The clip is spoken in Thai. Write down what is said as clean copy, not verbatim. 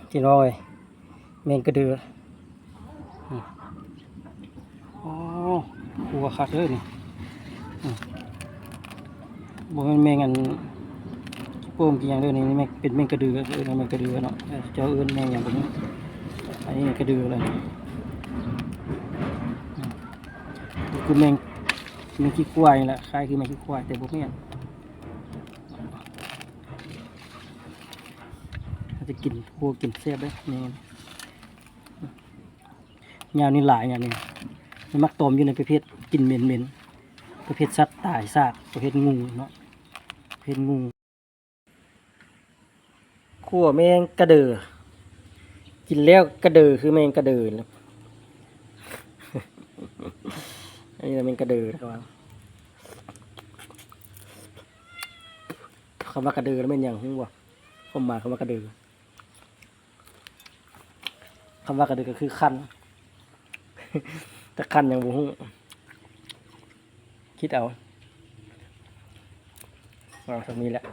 พี่น้อยแมงกระเดืออ๋อครัวคักเลยนี่บ่แม่นแมงอันโป้มกี่อย่างเด้อนี่แมงเป็นแมงกระเดือแมงกระเดือเนาะเจ้าเอิ้นแมงอย่างนี้อันนี้กระเดือเลยคือแมงขี้ควายแหละคล้ายคือแมงขี้ควายแต่บ่แม่นจะกินพวกกินแซ่บได้นี่ยาวนี่หลายอย่างนี่มันมักตอมอยู่ในประเภทกินเหม็นประเภทสัตว์ตายซากประเภทงูเนาะประเภทงูขั่วแมงกระเดือกินแล้วกระเดือคือแมงกระเดืออันนี้แมงกระเดือครับคำว่ากระเดือแล้วเป็นอย่างหัวผมหมายคำว่ากระเดือคำว่ากระเดือก็คือคันแต่คันอย่างบุ้งคิดเอาสักนี้แหละ